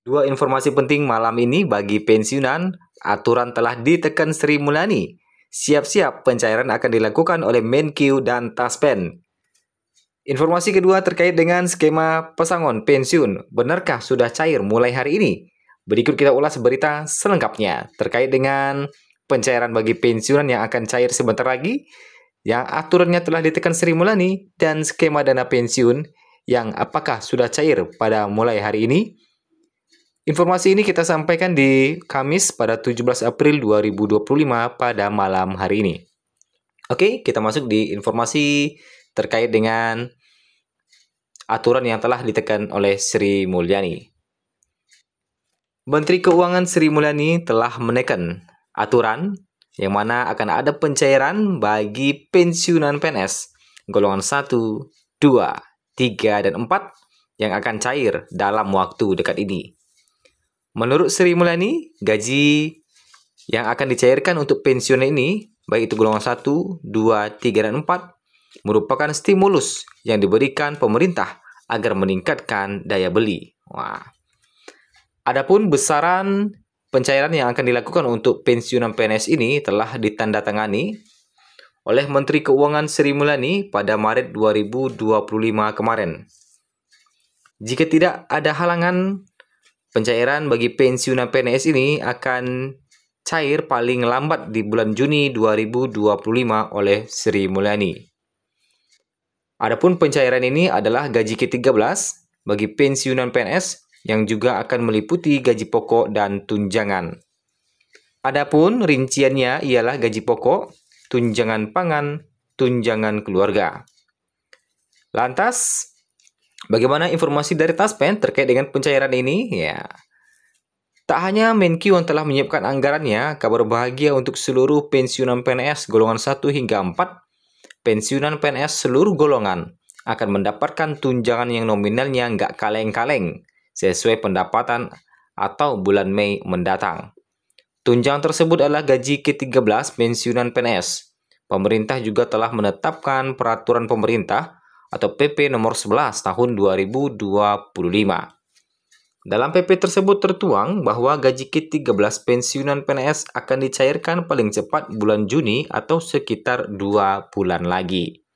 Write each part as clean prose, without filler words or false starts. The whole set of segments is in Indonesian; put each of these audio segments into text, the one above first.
Dua informasi penting malam ini bagi pensiunan, aturan telah ditekan Sri Mulyani. Siap-siap pencairan akan dilakukan oleh Menkyu dan Taspen. Informasi kedua terkait dengan skema pesangon pensiun. Benarkah sudah cair mulai hari ini? Berikut kita ulas berita selengkapnya terkait dengan pencairan bagi pensiunan yang akan cair sebentar lagi, yang aturannya telah ditekan Sri Mulyani, dan skema dana pensiun yang apakah sudah cair pada mulai hari ini. Informasi ini kita sampaikan di Kamis pada 17 April 2025 pada malam hari ini. Oke, kita masuk di informasi terkait dengan aturan yang telah ditekan oleh Sri Mulyani. Menteri Keuangan Sri Mulyani telah menekan aturan yang mana akan ada pencairan bagi pensiunan PNS golongan 1, 2, 3, dan 4 yang akan cair dalam waktu dekat ini. Menurut Sri Mulyani, gaji yang akan dicairkan untuk pensiun ini, baik itu golongan 1, 2, 3, dan 4, merupakan stimulus yang diberikan pemerintah agar meningkatkan daya beli. Adapun besaran pencairan yang akan dilakukan untuk pensiunan PNS ini telah ditandatangani oleh Menteri Keuangan Sri Mulyani pada Maret 2025 kemarin. Jika tidak ada halangan, pencairan bagi pensiunan PNS ini akan cair paling lambat di bulan Juni 2025 oleh Sri Mulyani. Adapun pencairan ini adalah gaji ke-13 bagi pensiunan PNS yang juga akan meliputi gaji pokok dan tunjangan. Adapun rinciannya ialah gaji pokok, tunjangan pangan, tunjangan keluarga. Lantas, bagaimana informasi dari Taspen terkait dengan pencairan ini? Tak hanya Menkyu yang telah menyiapkan anggarannya, kabar bahagia untuk seluruh pensiunan PNS golongan 1 hingga 4, pensiunan PNS seluruh golongan akan mendapatkan tunjangan yang nominalnya nggak kaleng-kaleng sesuai pendapatan atau bulan Mei mendatang. Tunjangan tersebut adalah gaji ke-13 pensiunan PNS. Pemerintah juga telah menetapkan peraturan pemerintah atau PP nomor 11 tahun 2025. Dalam PP tersebut tertuang bahwa gaji ke-13 pensiunan PNS akan dicairkan paling cepat bulan Juni atau sekitar 2 bulan lagi.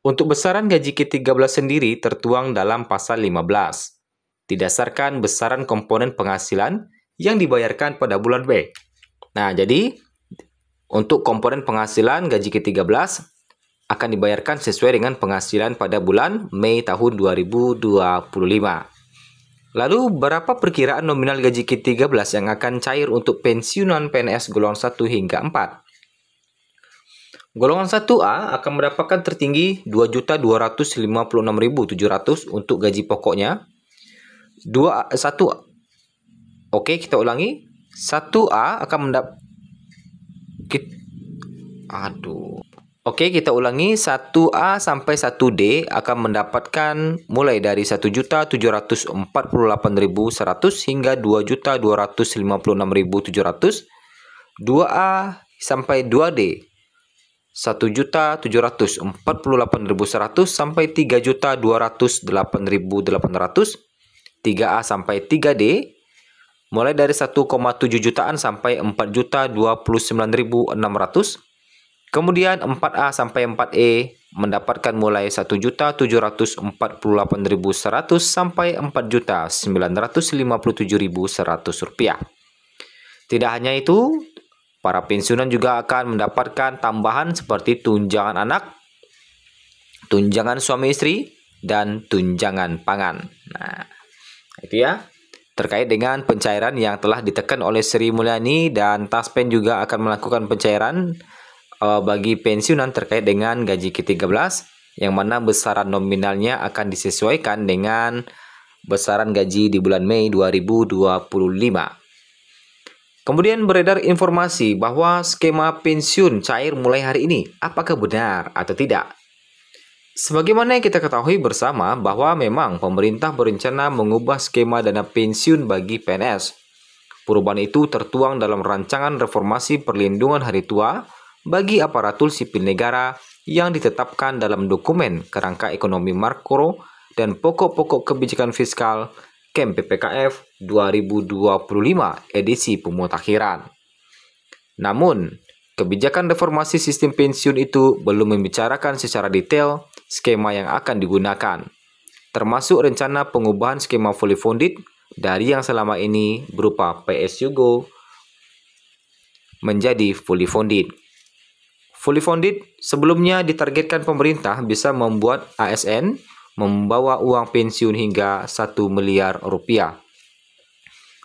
Untuk besaran gaji ke-13 sendiri tertuang dalam pasal 15, didasarkan besaran komponen penghasilan yang dibayarkan pada bulan Mei. Nah, jadi untuk komponen penghasilan gaji ke-13 akan dibayarkan sesuai dengan penghasilan pada bulan Mei tahun 2025. Lalu, berapa perkiraan nominal gaji ke-13 yang akan cair untuk pensiunan PNS golongan 1 hingga 4? Golongan 1A akan mendapatkan tertinggi 2.256.700 untuk gaji pokoknya. Kita ulangi. 1A akan kita ulangi. 1A sampai 1D akan mendapatkan mulai dari 1.748.100 hingga 2.256.700. 2A sampai 2D 1.748.100 sampai 3.208.800. 3A sampai 3D mulai dari 1,7 jutaan sampai 4.029.600. Kemudian 4A sampai 4E mendapatkan mulai 1.748.100 sampai 4.957.100 rupiah. Tidak hanya itu, para pensiunan juga akan mendapatkan tambahan seperti tunjangan anak, tunjangan suami istri, dan tunjangan pangan. Nah, itu ya terkait dengan pencairan yang telah ditekan oleh Sri Mulyani, dan Taspen juga akan melakukan pencairan bagi pensiunan terkait dengan gaji ke-13 yang mana besaran nominalnya akan disesuaikan dengan besaran gaji di bulan Mei 2025. Kemudian beredar informasi bahwa skema pensiun cair mulai hari ini. Apakah benar atau tidak? Sebagaimana yang kita ketahui bersama bahwa memang pemerintah berencana mengubah skema dana pensiun bagi PNS. Perubahan itu tertuang dalam rancangan reformasi perlindungan hari tua bagi aparatur sipil negara yang ditetapkan dalam dokumen kerangka ekonomi makro dan pokok-pokok kebijakan fiskal Camp PPKF 2025 edisi pemutakhiran. Namun, kebijakan reformasi sistem pensiun itu belum membicarakan secara detail skema yang akan digunakan, termasuk rencana pengubahan skema fully funded dari yang selama ini berupa PSUGO menjadi fully funded. Fully funded sebelumnya ditargetkan pemerintah bisa membuat ASN membawa uang pensiun hingga 1 miliar rupiah.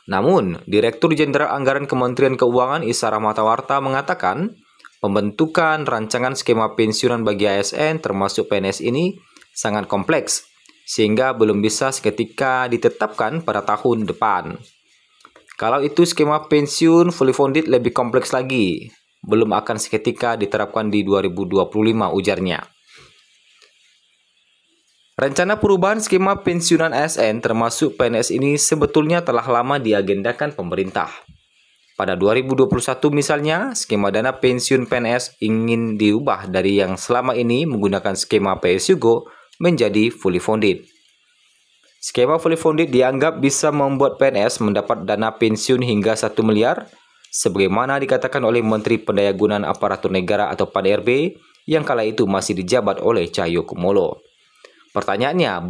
Namun, Direktur Jenderal Anggaran Kementerian Keuangan Issa Rahmatawarta mengatakan, pembentukan rancangan skema pensiunan bagi ASN termasuk PNS ini sangat kompleks, sehingga belum bisa seketika ditetapkan pada tahun depan. Kalau itu skema pensiun fully funded lebih kompleks lagi, belum akan seketika diterapkan di 2025, ujarnya. Rencana perubahan skema pensiunan ASN termasuk PNS ini sebetulnya telah lama diagendakan pemerintah. Pada 2021 misalnya, skema dana pensiun PNS ingin diubah dari yang selama ini menggunakan skema PSUGO menjadi fully funded. Skema fully funded dianggap bisa membuat PNS mendapat dana pensiun hingga 1 miliar, sebagaimana dikatakan oleh Menteri Pendayagunaan Aparatur Negara atau PAN-RB yang kala itu masih dijabat oleh Cahyokumolo. Pertanyaannya,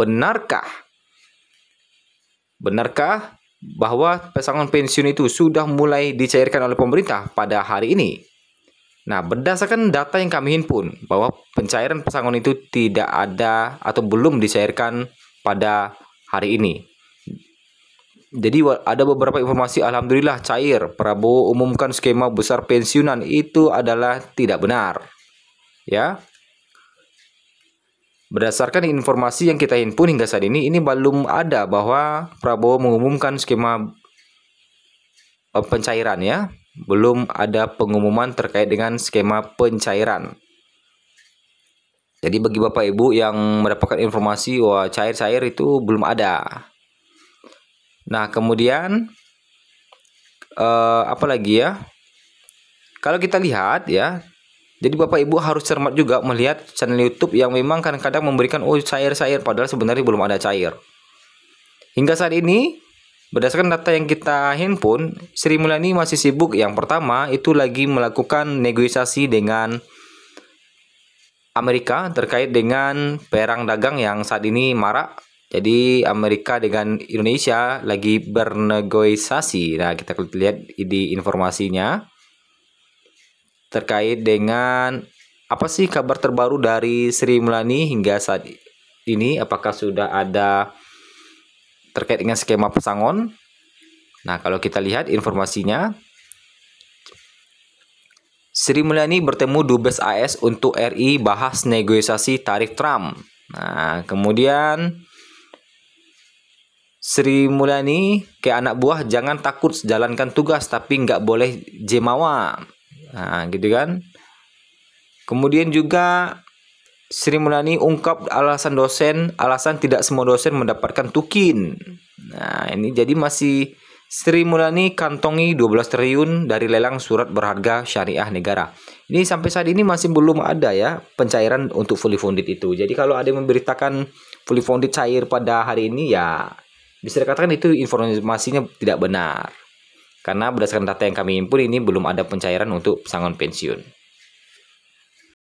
benarkah bahwa pesangon pensiun itu sudah mulai dicairkan oleh pemerintah pada hari ini? Nah, berdasarkan data yang kami himpun, bahwa pencairan pesangon itu tidak ada atau belum dicairkan pada hari ini. Jadi ada beberapa informasi alhamdulillah cair. Prabowo umumkan skema besar pensiunan, itu adalah tidak benar. Ya. Berdasarkan informasi yang kita himpun hingga saat ini belum ada bahwa Prabowo mengumumkan skema pencairan ya. Belum ada pengumuman terkait dengan skema pencairan. Jadi bagi Bapak Ibu yang mendapatkan informasi wah cair-cair itu belum ada. Nah, kemudian apa lagi ya? Kalau kita lihat ya, jadi Bapak Ibu harus cermat juga melihat channel YouTube yang memang kadang-kadang memberikan cair-cair padahal sebenarnya belum ada cair. Hingga saat ini, berdasarkan data yang kita himpun, Sri Mulyani masih sibuk. Yang pertama itu lagi melakukan negosiasi dengan Amerika terkait dengan perang dagang yang saat ini marak. Jadi Amerika dengan Indonesia lagi bernegosiasi. Nah, kita lihat di informasinya. Terkait dengan apa sih kabar terbaru dari Sri Mulyani hingga saat ini, apakah sudah ada terkait dengan skema pesangon. Nah, kalau kita lihat informasinya, Sri Mulyani bertemu Dubes AS untuk RI bahas negosiasi tarif Trump. Nah, kemudian Sri Mulyani ke anak buah, jangan takut jalankan tugas tapi nggak boleh jemawa. Nah, gitu kan. Kemudian juga Sri Mulyani ungkap alasan tidak semua dosen mendapatkan tukin. Nah, ini jadi masih Sri Mulyani kantongi 12 triliun dari lelang surat berharga syariah negara. Ini sampai saat ini masih belum ada ya pencairan untuk fully funded itu. Jadi kalau ada yang memberitakan fully funded cair pada hari ini, ya bisa dikatakan itu informasinya tidak benar. Karena berdasarkan data yang kami himpun ini belum ada pencairan untuk pesangon pensiun.